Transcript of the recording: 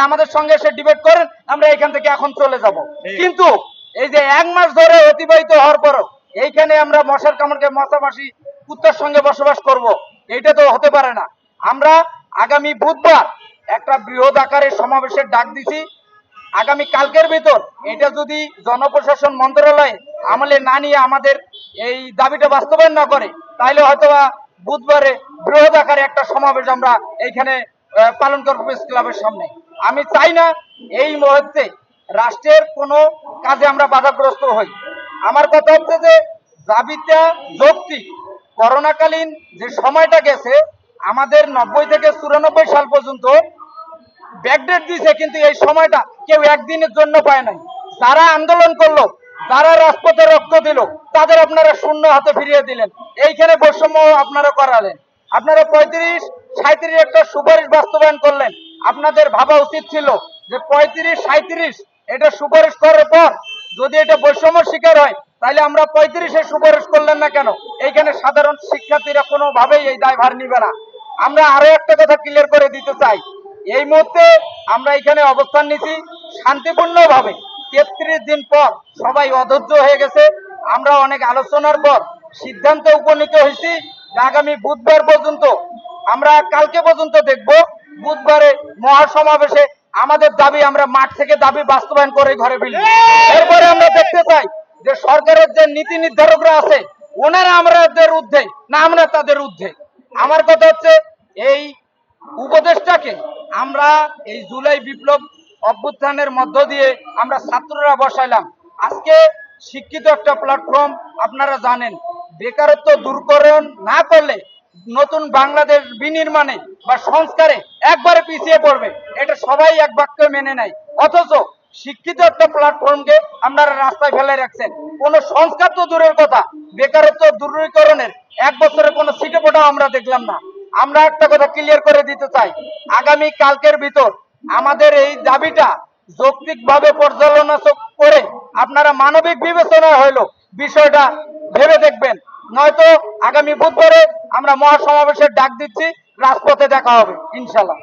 আমাদের সঙ্গে এসে ডিবেট করেন, আমরা এখান থেকে এখন চলে যাব। কিন্তু এই যে 1 মাস ধরে অতিবাহিত হওয়ার পরও এইখানে আমরা মশার কামড়কে মশামাছি কুত্তার সঙ্গে বসবাস করব, এইটা তো হতে পারে না। আমরা আগামী বুধবার একটা বৃহৎ আকারের সমাবেশের ডাক দিছি। আগামী কালকের ভিতর এটা যদি জনপ্রশাসন মন্ত্রণালয় আমলে না নিয়ে আমাদের এই দাবিটা বাস্তবায়ন না করে, তাহলে হয়তো বুধবারে বৃহৎ আকারে একটা সমাবেশ আমরা এইখানে পালন করব প্রেস ক্লাবের সামনে। আমি চাই না এই মুহূর্তে রাষ্ট্রের কোনো কাজে আমরা বাধাগ্রস্ত হই। আমার কথা হচ্ছে যে দাবিটা যৌক্তিক। করোনাকালীন যে সময়টা গেছে, আমাদের 90 থেকে 94 সাল পর্যন্ত ব্যাকডেট দিয়েছে, কিন্তু এই সময়টা কেউ একদিনের জন্য পায় নাই। যারা আন্দোলন করলো, যারা রাজপথে রক্ত দিল, তাদের আপনারা শূন্য হাতে ফিরিয়ে দিলেন। এইখানে বৈষম্য আপনারা করালেন। আপনারা 35-37 একটা সুপারিশ বাস্তবায়ন করলেন। আপনাদের ভাবা উচিত ছিল যে 35-37 এটা সুপারিশ করার পর যদি এটা বৈষম্য শিকার হয়, তাহলে আমরা 35-এ সুপারিশ করলেন না কেন? এইখানে সাধারণ শিক্ষার্থীরা কোনোভাবেই এই দায়ভার নিবে না। আমরা আরো একটা কথা ক্লিয়ার করে দিতে চাই, এই মুহূর্তে আমরা এখানে অবস্থান নিছি শান্তিপূর্ণভাবে। 33 দিন পর সবাই অধৈর্য হয়ে গেছে। আমরা অনেক আলোচনার পর সিদ্ধান্তে উপনীত হয়েছি যে আগামী বুধবার পর্যন্ত, আমরা কালকে পর্যন্ত দেখব, বুধবারে মহাসমাবেশে আমাদের দাবি আমরা মাঠ থেকে দাবি বাস্তবায়ন করে ঘরে ফিরব। এরপরে আমরা দেখতে চাই যে সরকারের যে নীতি নির্ধারকরা আছে, ওনারা আমাদের ঊর্ধ্বে না আমরা তাদের ঊর্ধ্বে। আমার কথা হচ্ছে এই উপদেশটাকে আমরা এই জুলাই বিপ্লব অভ্যুত্থানের মধ্য দিয়ে আমরা ছাত্ররা বসাইলাম। আজকে শিক্ষিত একটা প্ল্যাটফর্ম, আপনারা জানেন বেকারত্ব দূরকরণ না করলে নতুন বাংলাদেশ বিনির্মাণে বা সংস্কারে একবারে পিছিয়ে পড়বে, এটা সবাই এক বাক্যে মেনে নেয়। অথচ শিক্ষিত একটা প্ল্যাটফর্মকে আপনারা রাস্তায় ফেলে রাখছেন। কোন সংস্কার তো দূরের কথা, বেকারত্ব দূরীকরণের 1 বছরে কোনো সিটে পোটাও আমরা দেখলাম না। আমরা একটা কথা ক্লিয়ার করে দিতে চাই, আগামী কালকের ভিতর আমাদের এই দাবিটা যৌক্তিকভাবে পর্যালোচনা করে আপনারা মানবিক বিবেচনা হইলো বিষয়টা ভেবে দেখবেন, নয়তো আগামী বুধবারে আমরা মহাসমাবেশের ডাক দিচ্ছি, রাজপথে দেখা হবে ইনশাল্লাহ।